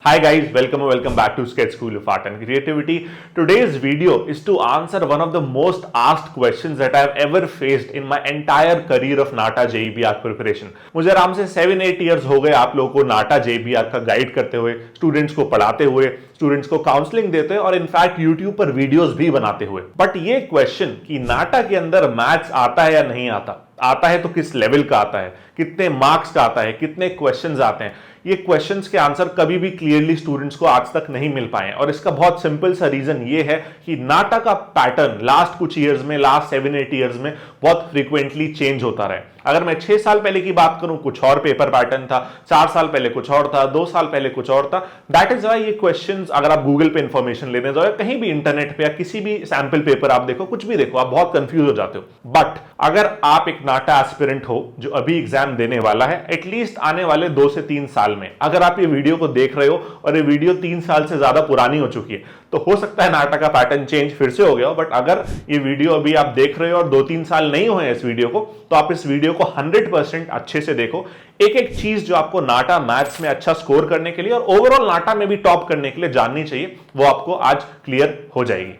Hi guys, welcome back to Sketch School of Art and Creativity. Today's video is to answer one of the most asked questions that I have ever faced in my entire career of NATA JEBR preparation. मुझे आराम से 7-8 years हो गए आप लोगों को NATA JEBR का guide करते हुए, स्टूडेंट्स को पढ़ाते हुए, स्टूडेंट्स को काउंसलिंग देते हुए और इनफैक्ट यूट्यूब पर वीडियोस भी बनाते हुए. बट ये क्वेश्चन कि नाटा के अंदर मैथ्स आता है या नहीं आता है तो किस लेवल का आता है, कितने मार्क्स का आता है, कितने क्वेश्चंस आते हैं, ये क्वेश्चंस के आंसर कभी भी क्लियरली स्टूडेंट्स को आज तक नहीं मिल पाए. और इसका बहुत सिंपल सा रीजन ये है कि नाटा का पैटर्न लास्ट कुछ ईयर्स में, लास्ट 7-8 ईयर्स में बहुत फ्रीक्वेंटली चेंज होता रहा है. अगर मैं 6 साल पहले की बात करूं कुछ और पेपर पैटर्न था, 4 साल पहले कुछ और था, 2 साल पहले कुछ और था. दैट इज व्हाई ये क्वेश्चंस अगर आप गूगल पे इंफॉर्मेशन लेने जाओ या कहीं भी इंटरनेट पे या किसी भी सैंपल पेपर आप देखो, कुछ भी देखो, आप बहुत कंफ्यूज हो जाते हो. बट अगर आप एक नाटा एस्पिरेंट हो जो अभी एग्जाम देने वाला है, एटलीस्ट आने वाले 2 से 3 साल में, अगर आप ये वीडियो को देख रहे हो और ये वीडियो 3 साल से ज्यादा पुरानी हो चुकी है, तो हो सकता है नाटा का पैटर्न चेंज फिर से हो गया हो. बट अगर ये वीडियो अभी आप देख रहे हो और 2-3 साल नहीं हुए इस वीडियो को, तो आप इस वीडियो को 100% अच्छे से देखो. एक एक चीज जो आपको नाटा मैथ्स में अच्छा स्कोर करने के लिए और ओवरऑल नाटा में भी टॉप करने के लिए जाननी चाहिए, वो आपको आज क्लियर हो जाएगी.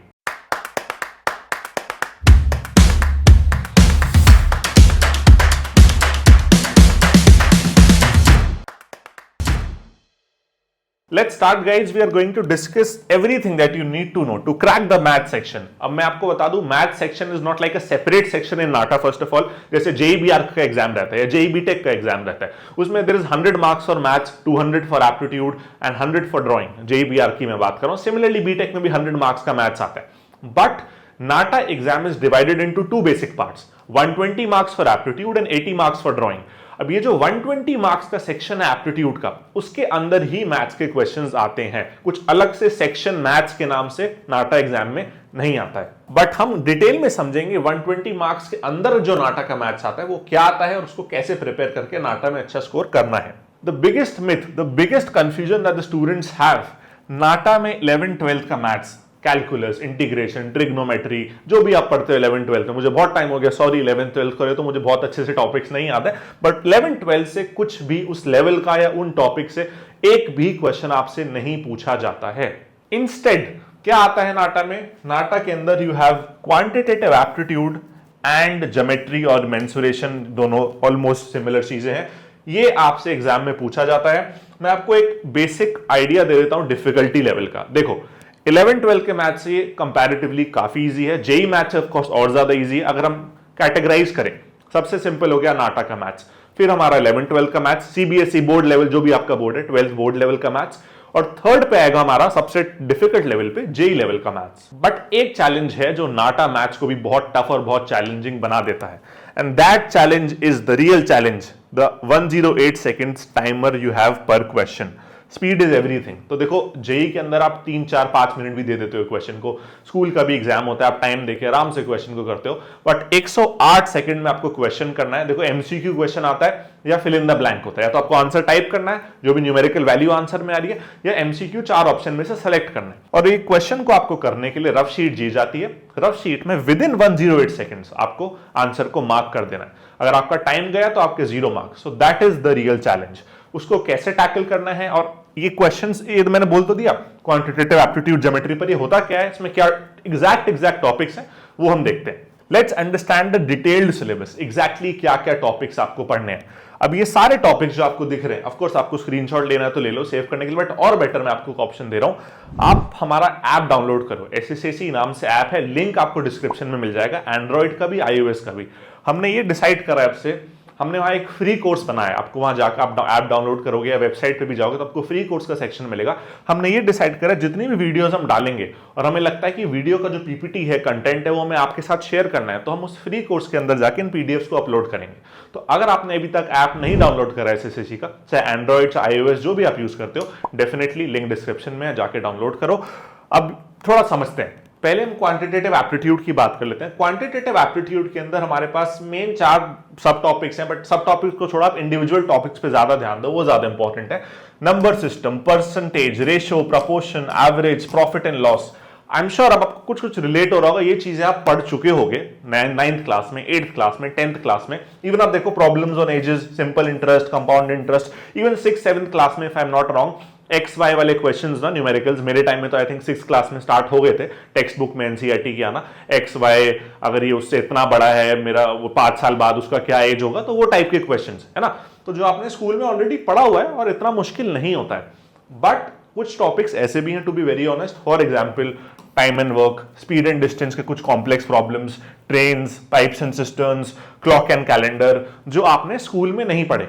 Let's start guys, we are going to discuss everything that you need to know to crack the math section. अब मैं आपको बता दूं, math section is not like a separate section in NATA first of all. जैसे JEBR का exam रहता है या JEB Tech का एग्जाम रहता है, उसमें there is 100 marks for maths, 200 for aptitude and 100 for drawing. JEBR की मैं बात कर रहा हूं. Similarly B.Tech में भी 100 marks का maths आता है. But NATA exam is divided into 2 basic parts. 120 marks for aptitude and 80 marks for drawing. अब ये जो 120 मार्क्स का सेक्शन है एप्टीट्यूड का, उसके अंदर ही मैथ्स के क्वेश्चंस आते हैं. कुछ अलग से सेक्शन मैथ्स के नाम से नाटा एग्जाम में नहीं आता है. बट हम डिटेल में समझेंगे 120 मार्क्स के अंदर जो नाटा का मैथ्स आता है वो क्या आता है और उसको कैसे प्रिपेयर करके नाटा में अच्छा स्कोर करना है. The biggest myth, the biggest confusion that the students have, NATA में 11th-12th का मैथ्स, कैलकुलस, इंटीग्रेशन, ट्रिग्नोमेट्री, जो भी आप पढ़ते हो 11th-12th में, मुझे बहुत टाइम हो गया, सॉरी 11th-12th करे तो मुझे बहुत अच्छे से टॉपिक्स नहीं याद है, बट 11th-12th से कुछ भी उस लेवल का या उन टॉपिक से एक भी क्वेश्चन आपसे नहीं पूछा जाता है. इंस्टेड क्या आता है नाटा में? नाटा के अंदर you have quantitative aptitude and geometry और मेंसुरेशन, दोनों ऑलमोस्ट सिमिलर चीजें हैं. ये आपसे एग्जाम में पूछा जाता है. मैं आपको एक बेसिक आइडिया दे देता हूं डिफिकल्टी लेवल का. देखो 11th-12th के मैथ्स ये कंपैरेटिवली काफी इजी है. जेई मैथ्स ऑफ कोर्स और ज्यादा इजी है. अगर हम कैटेगराइज करें, सबसे सिंपल हो गया नाटा का मैथ्स, फिर हमारा 11th-12th का मैथ्स, सीबीएसई बोर्ड लेवल जो भी आपका बोर्ड है, 12th बोर्ड लेवल का मैथ्स, और थर्ड पे आएगा हमारा सबसे डिफिकल्ट लेवल पे जेई लेवल का मैथ्स. बट एक चैलेंज है जो नाटा मैथ्स को भी बहुत टफ और बहुत चैलेंजिंग बना देता है, and that challenge is the real challenge, the 108 seconds timer you have पर क्वेश्चन. Speed is everything. तो देखो जेई के अंदर आप 3-4-5 मिनट भी दे देते हो क्वेश्चन को, स्कूल का भी एग्जाम होता है, आप टाइम देके आराम से क्वेश्चन को करते हो, बट 108 सेकंड में आपको क्वेश्चन करना है. देखो एमसीक्यू क्वेश्चन आता है या फिल इन द ब्लैंक होता है, या तो आपको आंसर टाइप करना है जो भी न्यूमेरिकल वैल्यू आंसर में आ रही है, या एमसीक्यू 4 ऑप्शन में से सेलेक्ट करना है. और ये क्वेश्चन को आपको करने के लिए रफ शीट दी जाती है. रफ शीट में विद इन 108 सेकंड्स आपको आंसर को मार्क कर देना है. अगर आपका टाइम गया तो आपके 0 marks. So that is the real challenge. उसको कैसे टैकल करना है, और ये क्वेश्चंस, ये तो मैंने बोल तो दिया, क्वांटिटेटिव एप्टीट्यूड ज्योमेट्री पर ये होता क्या है, इसमें क्या एग्जैक्ट टॉपिक्स हैं, वो हम देखते हैं. Let's understand the detailed syllabus. Exactly क्या क्या टॉपिक्स आपको पढ़ने हैं. अब ये सारे टॉपिक्स जो आपको दिख रहे हैं, ऑफ कोर्स आपको स्क्रीनशॉट लेना है तो ले लो सेव करने के लिए, बट और बेटर मैं आपको ऑप्शन दे रहा हूं, आप हमारा ऐप डाउनलोड करो. SSAC नाम से ऐप है, लिंक आपको डिस्क्रिप्शन में मिल जाएगा, एंड्रॉइड का भी, iOS का भी. हमने ये डिसाइड करा है आपसे, हमने वहां एक फ्री कोर्स बनाया. आपको वहां जाकर आप ऐप डाउनलोड करोगे या वेबसाइट पे भी जाओगे तो आपको फ्री कोर्स का सेक्शन मिलेगा. हमने ये डिसाइड करा जितनी भी वीडियोस हम डालेंगे और हमें लगता है कि वीडियो का जो पीपीटी है, कंटेंट है, वो हमें आपके साथ शेयर करना है, तो हम उस फ्री कोर्स के अंदर जाकर इन पीडीएफ्स को अपलोड करेंगे. तो अगर आपने अभी तक ऐप नहीं डाउनलोड करा है SSAC का, चाहे एंड्रॉइड चाहे iOS जो भी आप यूज करते हो, डेफिनेटली लिंक डिस्क्रिप्शन में जाके डाउनलोड करो. अब थोड़ा समझते हैं. पहले हम क्वांटिटेटिव एप्टीट्यूड की बात कर लेते हैं. क्वांटिटेटिव एप्टीट्यूड के अंदर हमारे पास मेन 4 सब टॉपिक्स हैं, बट सब टॉपिक्स को छोड़ा आप इंडिविजुअल टॉपिक्स पे ज्यादा ध्यान दो, वो ज्यादा इंपॉर्टेंट है. Number system, percentage, ratio, proportion, average, profit and loss. I am sure अब आपको कुछ कुछ रिलेट हो रहा होगा, ये चीजें आप पढ़ चुके होगे 9th क्लास में, 8th क्लास में, 10th क्लास में। इवन आप देखो problems on ages, simple interest, compound interest, even 6th 7th class में, if I am not wrong, x y वाले क्वेश्चंस ना, न्यूमेरिकल्स, मेरे टाइम में तो आई थिंक 6th क्लास में स्टार्ट हो गए थे टेक्स्ट बुक में एनसीईआरटी के आना। एक्स वाई अगर ये उससे इतना बड़ा है, मेरा वो 5 साल बाद उसका क्या एज होगा, तो वो टाइप के क्वेश्चंस है ना, तो जो आपने स्कूल में ऑलरेडी पढ़ा हुआ है और इतना मुश्किल नहीं होता है। बट कुछ टॉपिक्स ऐसे भी हैं, to be very honest, for example time and work, speed and distance के कुछ complex problems, trains, pipes and cisterns, clock and calendar, जो आपने स्कूल में नहीं पढ़े।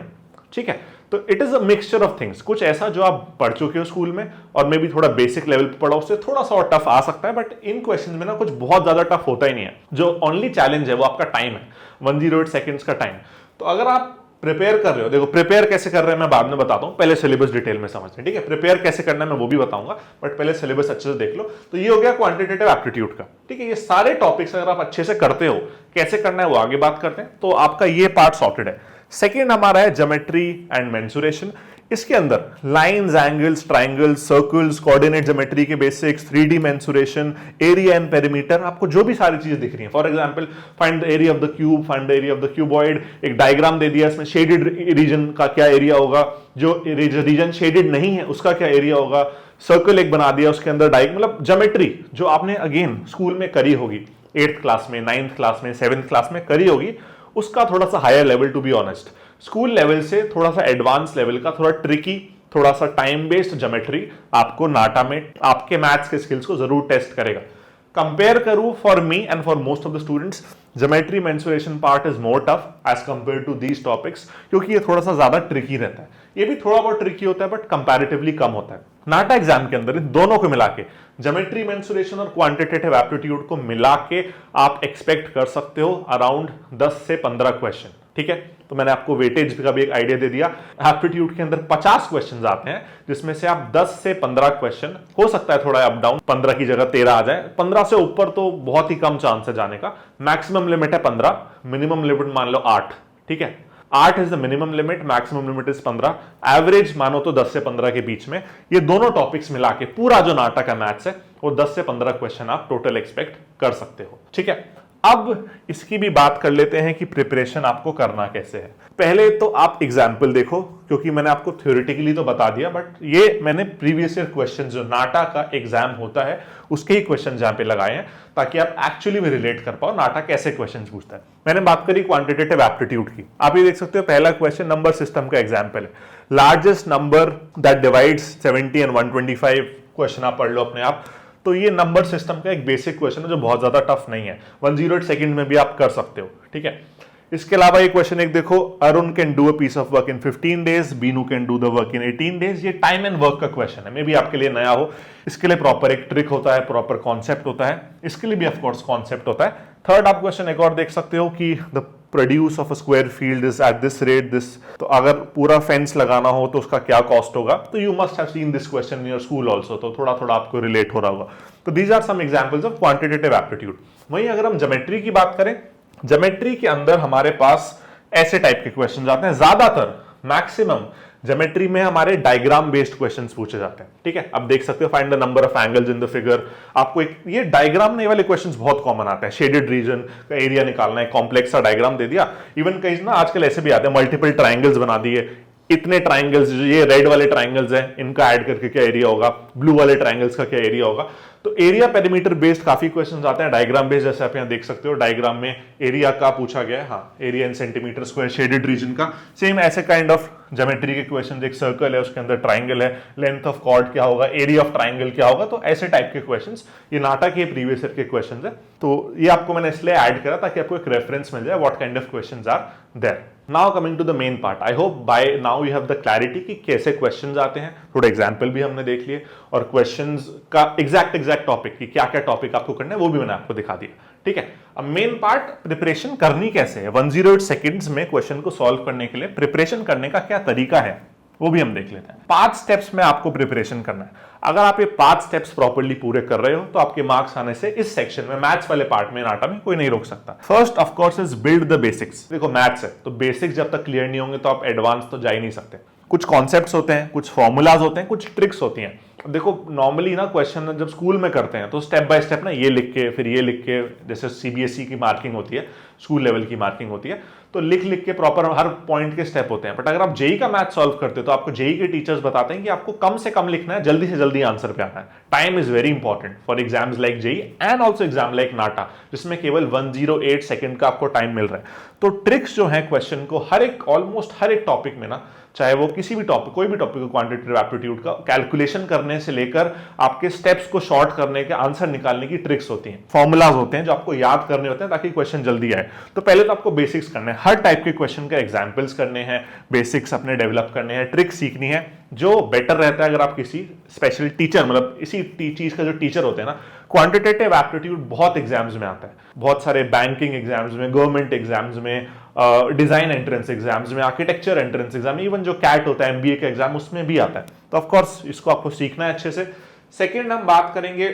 ठीक है, तो it is a mixture of things, कुछ ऐसा जो आप पढ़ चुके हो स्कूल में और मे भी थोड़ा बेसिक लेवल पे पढ़ा, उससे थोड़ा सा और टफ आ सकता है, बट इन क्वेश्चंस में ना कुछ बहुत ज्यादा टफ होता ही नहीं है। जो ओनली चैलेंज है वो आपका टाइम है, 108 सेकंड्स का टाइम। तो अगर आप प्रिपेयर कर रहे हो, देखो प्रिपेयर कैसे कर रहे हैं मैं बाद में बताता हूं, पहले सिलेबस डिटेल में समझते हैं। ठीक है, प्रिपेयर कैसे करना है मैं वो भी बताऊंगा, बट पहले सिलेबस अच्छे से देख लो। तो ये हो गया क्वांटिटेटिव एप्टीट्यूड का। ठीक है, ये सारे टॉपिक्स अगर आप अच्छे से करते हो, कैसे करना है वो आगे बात करते हैं, तो आपका ये पार्ट सॉर्टेड है। सेकेंड हमारा है ज्योमेट्री एंड मेंसुरेशन। इसके अंदर lines, angles, triangles, circles, coordinate geometry के basics, 3D mensuration, area and perimeter, आपको जो भी सारी चीजें दिख रही हैं, for example find the area of the cube, find the area of the cuboid, एक डायग्राम दे दिया, इसमें शेडेड रीजन का क्या एरिया होगा, जो रीजन शेडेड नहीं है उसका क्या एरिया होगा, सर्कल एक बना दिया, उसके अंदर मतलब ज्योमेट्री जो आपने अगेन स्कूल में करी होगी, 8th क्लास में, 9th क्लास में, 7th क्लास में करी होगी, उसका थोड़ा सा higher level, to be honest school level से थोड़ा सा एडवांस लेवल का, थोड़ा ट्रिकी, थोड़ा सा टाइम बेस्ड ज्योमेट्री आपको नाटा में आपके मैथ्स के स्किल्स को जरूर टेस्ट करेगा। कंपेयर करूं for me and for most of the students, geometry mensuration part is more tough as compare to these topics, क्योंकि ये थोड़ा सा ज्यादा ट्रिकी रहता है। ये भी थोड़ा बहुत ट्रिकी होता है बट कंपैरेटिवली कम होता है। नाटा एग्जाम के अंदर इन दोनों को मिला के, ज्योमेट्री मेंसुरेशन और क्वांटिटेटिव एप्टीट्यूड को मिला के आप एक्सपेक्ट कर सकते हो अराउंड 10 से 15 क्वेश्चन। ठीक है, तो मैंने आपको वेटेज का भी एक आइडिया दे दिया। एप्टीट्यूड के अंदर 50 क्वेश्चंस आते हैं, जिसमें से आप 10 से 15 क्वेश्चन, हो सकता है थोड़ा अप डाउन, 15 की जगह 13 आ जाए, 15 से ऊपर तो बहुत ही कम चांस है जाने का। मैक्सिमम लिमिट है 15, मिनिमम लिमिट मान लो 8। ठीक है, 8 is the minimum limit, maximum limit is 15, average मानो तो 10 से 15 के बीच में। ये दोनों टॉपिक्स मिला के पूरा जो नाटक का मैथ्स है वो 10 से 15 क्वेश्चन आप टोटल एक्सपेक्ट कर सकते हो। ठीक है, अब इसकी भी बात कर लेते हैं कि प्रिपरेशन आपको करना कैसे है। पहले तो आप एग्जाम्पल देखो, क्योंकि मैंने आपको थ्योरेटिकली तो बता दिया, बट ये मैंने प्रीवियस ईयर क्वेश्चन जो नाटा का एग्जाम होता है उसके ही क्वेश्चन जहां पे लगाए हैं, ताकि आप एक्चुअली में रिलेट कर पाओ नाटा कैसे क्वेश्चन पूछता है। मैंने बात करी क्वांटिटेटिव एप्टीट्यूड की, आप ये देख सकते हो पहला क्वेश्चन नंबर सिस्टम का एग्जाम्पल है। Largest number that divides 70 and 125, question आप पढ़ लो अपने आप। तो ये नंबर सिस्टम का एक बेसिक क्वेश्चन है जो बहुत ज्यादा टफ नहीं है, 108 सेकंड में भी आप कर सकते हो। ठीक है, इसके अलावा ये क्वेश्चन एक देखो, Arun can do a piece of work in 15 days, Binu can do the work in 18 days. ये टाइम एंड वर्क का क्वेश्चन है, मे बी आपके लिए नया हो, इसके लिए प्रॉपर एक ट्रिक होता है, प्रॉपर कॉन्सेप्ट होता है, इसके लिए भी ऑफकोर्स कॉन्सेप्ट होता है। थर्ड आप क्वेश्चन एक और देख सकते हो कि the produce of a square field is at this rate this, तो अगर पूरा फेंस लगाना हो तो उसका क्या कॉस्ट होगा। तो you must have seen this question in your school also, तो थोड़ा थोड़ा आपको रिलेट हो रहा होगा। तो these are some examples of quantitative aptitude. वहीं अगर हम ज्योमेट्री की बात करें, ज्योमेट्री के अंदर हमारे पास ऐसे टाइप के क्वेश्चन आते हैं, ज्यादातर मैक्सिमम ज्योमेट्री में हमारे डायग्राम बेस्ड क्वेश्चंस पूछे जाते हैं। ठीक है, अब देख सकते हो find the number of angles in the figure, आपको एक ये डायग्राम ने वाले क्वेश्चंस बहुत कॉमन आते हैं। शेडेड रीजन का एरिया निकालना है, कॉम्प्लेक्स सा डायग्राम दे दिया। इवन कई ना आजकल ऐसे भी आते हैं, मल्टीपल ट्राइंगल्स बना दिए, इतने ट्राइंगल्स, ये रेड वाले ट्राइंगल्स हैं, इनका ऐड करके क्या एरिया होगा, ब्लू वाले ट्राइंगल्स का क्या एरिया होगा। तो एरिया पेरीमीटर बेस्ड काफी क्वेश्चंस आते हैं, डायग्राम बेस्ड जैसे आप यहाँ देख सकते हो, डायग्राम में एरिया का पूछा गया है, हाँ area in centimetre square shaded region का। सेम ऐसे काइंड ऑफ ज्योमेट्री के क्वेश्चन, एक सर्कल है उसके अंदर ट्राइंगल है, लेंथ ऑफ कॉर्ड क्या होगा, एरिया ऑफ ट्राइंगल क्या होगा। तो ऐसे टाइप के क्वेश्चंस ये नाटा के प्रीवियस ईयर के क्वेश्चंस है। तो ये आपको मैंने इसलिए ऐड करा ताकि आपको एक रेफरेंस मिल जाए what kind of questions are there. Now coming to the main part, I hope by now you have the clarity कि कैसे क्वेश्चंस आते हैं। थोड़े एग्जांपल भी हमने देख लिए और क्वेश्चंस का एग्जैक्ट टॉपिक की क्या क्या टॉपिक आपको करना है वो भी मैंने आपको दिखा दिया। ठीक है, अब मेन पार्ट प्रिपरेशन करनी कैसे है, 108 सेकंड्स में क्वेश्चन को सॉल्व करने के लिए प्रिपरेशन करने का क्या तरीका है वो भी हम देख लेते हैं। 5 स्टेप्स में आपको प्रिपरेशन करना है। अगर आप ये 5 स्टेप्स प्रॉपर्ली पूरे कर रहे हो तो आपके मार्क्स आने से इस सेक्शन में, मैथ्स वाले पार्ट में, नाटा में कोई नहीं रोक सकता। First of course is build the basics. देखो मैथ्स है तो बेसिक्स जब तक क्लियर नहीं होंगे तो आप एडवांस तो जा ही नहीं सकते। कुछ कॉन्सेप्ट्स होते हैं, कुछ फॉर्मूलाज होते हैं, कुछ ट्रिक्स होती हैं। देखो नॉर्मली ना क्वेश्चन जब स्कूल में करते हैं तो स्टेप बाय स्टेप ना ये लिख के फिर ये लिख के, जैसे सीबीएसई की मार्किंग होती है, स्कूल लेवल की मार्किंग होती है, तो लिख लिख के प्रॉपर हर पॉइंट के स्टेप होते हैं। बट अगर आप जेई का मैथ सॉल्व करते हो तो आपको जेई के टीचर्स बताते हैं कि आपको कम से कम लिखना है, जल्दी से जल्दी आंसर पे आना है। Time is very important for exams like JEE and also exam like NATA, जिसमें केवल 108 सेकंड का आपको टाइम मिल रहा है। तो ट्रिक्स जो है क्वेश्चन को हर एक, ऑलमोस्ट हर एक टॉपिक में ना, चाहे वो किसी भी टॉपिक, कोई भी टॉपिक हो, क्वांटिटेटिव एप्टीट्यूड का कैलकुलेशन करने से लेकर आपके स्टेप्स को शॉर्ट करने के, आंसर निकालने की ट्रिक्स होती हैं, फॉर्मूलाज होते हैं जो आपको याद करने होते हैं ताकि क्वेश्चन जल्दी आए। तो पहले तो आपको बेसिक्स करने हैं, हर टाइप के क्वेश्चन का एग्जाम्पल्स करने हैं, बेसिक्स अपने डेवलप करने हैं, ट्रिक्स सीखनी है। जो बेटर रहता है अगर आप किसी स्पेशल टीचर, मतलब इसी चीज का जो टीचर होते हैं ना, क्वांटिटेटिव एप्टीट्यूड बहुत एग्जाम्स में आता है, बहुत सारे बैंकिंग एग्जाम्स में, गवर्नमेंट एग्जाम्स में, डिजाइन एंट्रेंस एग्जाम्स में, आर्किटेक्चर एंट्रेंस एग्जाम, इवन जो कैट होता है एमबीए का एग्जाम, उसमें भी आता है। तो ऑफ कोर्स इसको आपको सीखना है अच्छे से। सेकंड हम बात करेंगे,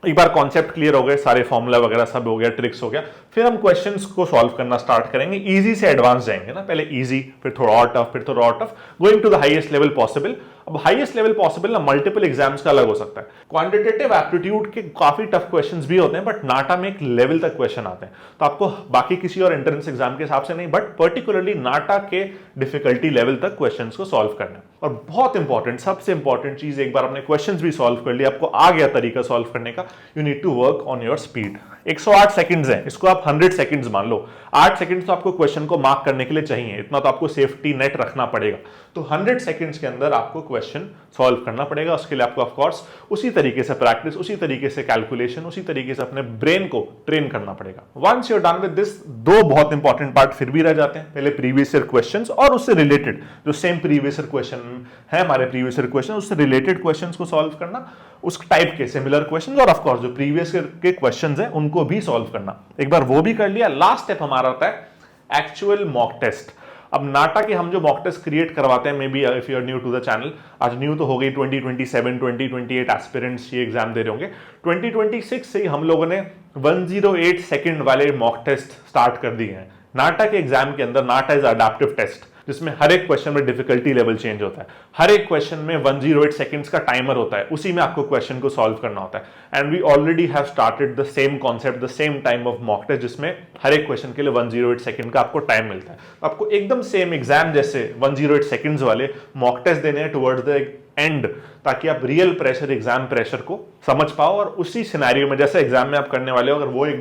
एक बार कॉन्सेप्ट क्लियर हो गए, सारे फॉर्मूला वगैरह सब हो गया, ट्रिक्स हो गया, फिर हम क्वेश्चंस को सॉल्व करना स्टार्ट करेंगे। इजी से एडवांस जाएंगे ना, पहले इजी, फिर थोड़ा और टफ, फिर थोड़ा और tough, going to the highest level possible. अब हाईएस्ट लेवल पॉसिबल ना मल्टीपल एग्जाम्स का अलग हो सकता है। क्वांटिटेटिव एप्टीट्यूड के काफी टफ क्वेश्चंस भी होते हैं, बट नाटा में एक लेवल तक क्वेश्चन आते हैं। तो आपको बाकी किसी और एंट्रेंस एग्जाम के हिसाब से नहीं, बट पर्टिकुलरली नाटा के डिफिकल्टी लेवल तक क्वेश्चंस को सॉल्व करना है। और बहुत इंपॉर्टेंट, सबसे इंपॉर्टेंट चीज, एक बार आपने क्वेश्चंस भी सॉल्व कर लिया, आपको आ गया तरीका सॉल्व करने का, you need to work on your speed. 108 seconds है, इसको आप 100 सेकंड्स मान लो। 8 सेकंड्स तो आपको क्वेश्चन को मार्क करने के लिए चाहिए, इतना तो आपको सेफ्टी नेट रखना पड़ेगा। तो 100 सेकंड्स के अंदर आपको क्वेश्चन सॉल्व करना पड़ेगा। उसके लिए आपको ऑफ कोर्स उसी तरीके से प्रैक्टिस, उसी तरीके से कैलकुलेशन, उसी तरीके से अपने ब्रेन को ट्रेन करना पड़ेगा। Once you are done with this, दो बहुत इंपॉर्टेंट पार्ट फिर भी रह जाते हैं। पहले प्रीवियस ईयर क्वेश्चंस और उससे रिलेटेड जो सेम प्रीवियस ईयर क्वेश्चन है, हमारे प्रीवियस ईयर क्वेश्चन, उससे रिलेटेड क्वेश्चंस को सॉल्व करना, उस टाइप के सिमिलर क्वेश्चंस, और ऑफ कोर्स जो प्रीवियस ईयर के क्वेश्चंस हैं उनको भी सॉल्व करना। एक बार वो भी कर लिया, लास्ट स्टेप हमारा होता है एक्चुअल मॉक टेस्ट। अब नाटा के हम जो मॉक टेस्ट क्रिएट करवाते हैं, maybe if you are new to the channel, आज न्यू तो हो गई 2027 2028 एस्पिरेंट्स ये एग्जाम दे रहे होंगे। 2026 से ही हम लोगों ने 108 सेकंड वाले मॉक टेस्ट स्टार्ट कर दिए हैं। नाटा के एग्जाम के अंदर नाटा इज अडैप्टिव टेस्ट, जिसमें हर एक क्वेश्चन में डिफिकल्टी लेवल चेंज होता है, हर एक क्वेश्चन में 108 सेकंड्स का टाइमर होता है, उसी में आपको क्वेश्चन को सॉल्व करना होता है। And we already have started the same concept, the same time of mock test, जिसमें हर एक क्वेश्चन के लिए 108 सेकंड का आपको टाइम मिलता है। तो आपको एकदम सेम एग्जाम जैसे 108 सेकंड्स वाले मॉक टेस्ट देने हैं टुवर्ड्स द एंड, ताकि आप रियल प्रेशर, एग्जाम प्रेशर को समझ पाओ। और उसी सिनेरियो में जैसे एग्जाम में आप करने वाले हो, अगर वो एक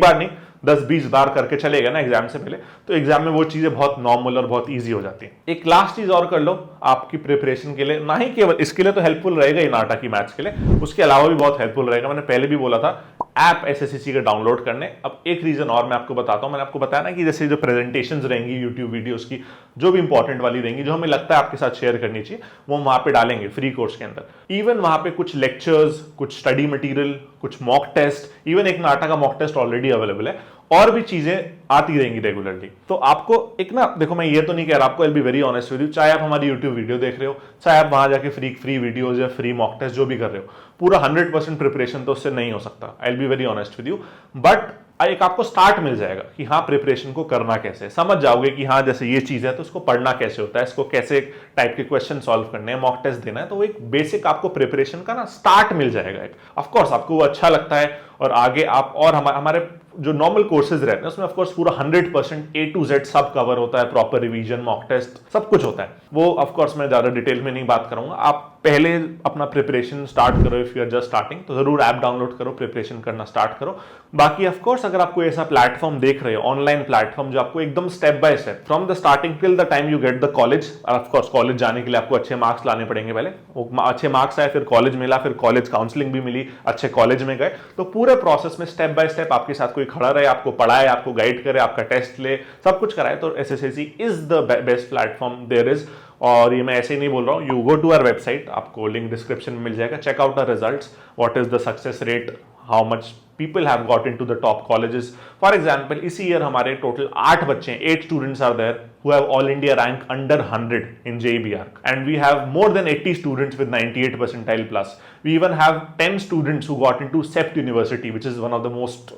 बार नहीं 10-20 बार करके चले गए ना एग्जाम से पहले, तो एग्जाम में वो चीजें बहुत नॉर्मल और बहुत इजी हो जाती हैं। एक लास्ट चीज और कर लो आपकी प्रिपरेशन के लिए, ना ही केवल इसके लिए तो हेल्पफुल रहेगा ही नाटा की मैथ्स के लिए, उसके अलावा भी बहुत हेल्पफुल रहेगा। मैंने पहले भी बोला था ऐप एसएससी का डाउनलोड करने। अब एक रीजन और मैं आपको बताता हूं, मैंने आपको बताया ना कि जैसे जो प्रेजेंटेशंस रहेंगी यूट्यूब वीडियोस की, जो भी इंपॉर्टेंट वाली रहेंगी, जो हमें लगता है आपके साथ शेयर करनी चाहिए, वो वहां पे डालेंगे फ्री कोर्स के अंदर। इवन वहां पे कुछ लेक्चर्स, कुछ स्टडी मटेरियल, कुछ मॉक टेस्ट, इवन एक नाटा का मॉक टेस्ट ऑलरेडी अवेलेबल है, और भी चीजें आती रहेंगी रेगुलरली। तो आपको एक ना, देखो मैं ये तो नहीं कह रहा आपको, I will be very honest with you, चाहे आप हमारी यूट्यूब वीडियो देख रहे हो, चाहे आप वहां जाके फ्री वीडियोस या फ्री मॉक टेस्ट जो भी कर रहे हो, पूरा 100% प्रिपरेशन तो उससे नहीं हो सकता, I will be very honest with you. But एक आपको स्टार्ट मिल जाएगा कि हाँ प्रिपरेशन को करना कैसे, समझ जाओगे कि हाँ जैसे ये चीज है तो उसको पढ़ना कैसे होता है, इसको कैसे टाइप के क्वेश्चन सॉल्व करने हैं, मॉक टेस्ट देना है, तो एक बेसिक आपको प्रिपरेशन का ना स्टार्ट मिल जाएगा। एक ऑफ कोर्स आपको वो अच्छा लगता है, और आगे आप और हमारे जो नॉर्मल कोर्सेज रहते हैं उसमें ऑफ कोर्स पूरा 100% A to Z सब कवर होता है, प्रॉपर रिवीजन, मॉक टेस्ट, सब कुछ होता है। वो ऑफ कोर्स मैं ज्यादा डिटेल में नहीं बात करूंगा। आप पहले अपना प्रिपरेशन स्टार्ट करो, if you are just starting तो जरूर ऐप डाउनलोड करो, प्रिपरेशन करना स्टार्ट करो। बाकी ऑफ कोर्स अगर आपको ऐसा प्लेटफॉर्म देख रहे हो, ऑनलाइन प्लेटफॉर्म जो आपको एकदम step by step from the starting till the time you get the college, of course college जाने के लिए आपको अच्छे मार्क्स लाने पड़ेंगे, पहले वो अच्छे मार्क्स आए, फिर कॉलेज मिला, फिर कॉलेज काउंसलिंग भी मिली, अच्छे कॉलेज में गए, तो पूरे प्रोसेस में स्टेप बाय स्टेप आपके साथ कोई खड़ा रहे, आपको पढ़ाए, आपको गाइड करे, आपका टेस्ट ले, सब कुछ कराए, तो SSC is the best platform there is. और ये मैं ऐसे ही नहीं बोल रहा हूँ, you go to our website, आपको लिंक डिस्क्रिप्शन में मिल जाएगा, check out the results, what is the success rate how much people have got into the top colleges. For example, इसी year हमारे total 8 बच्चे, 8 students are there who have all India rank under 100 in JEB Arc, and we have more than 80 students with 98 percentile plus. We even have 10 students who got into CEPT University, which is one of the most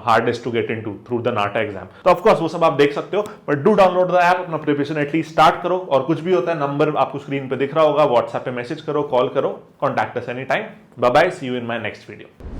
hardest to get into through the NATA exam. तो of course वो सब आप देख सकते हो, but do download the app, अपना preparation at least start करो, और कुछ भी होता है नंबर आपको स्क्रीन पे दिख रहा होगा, WhatsApp पे मैसेज करो, कॉल करो, contact us anytime. Bye bye, see you in my next video.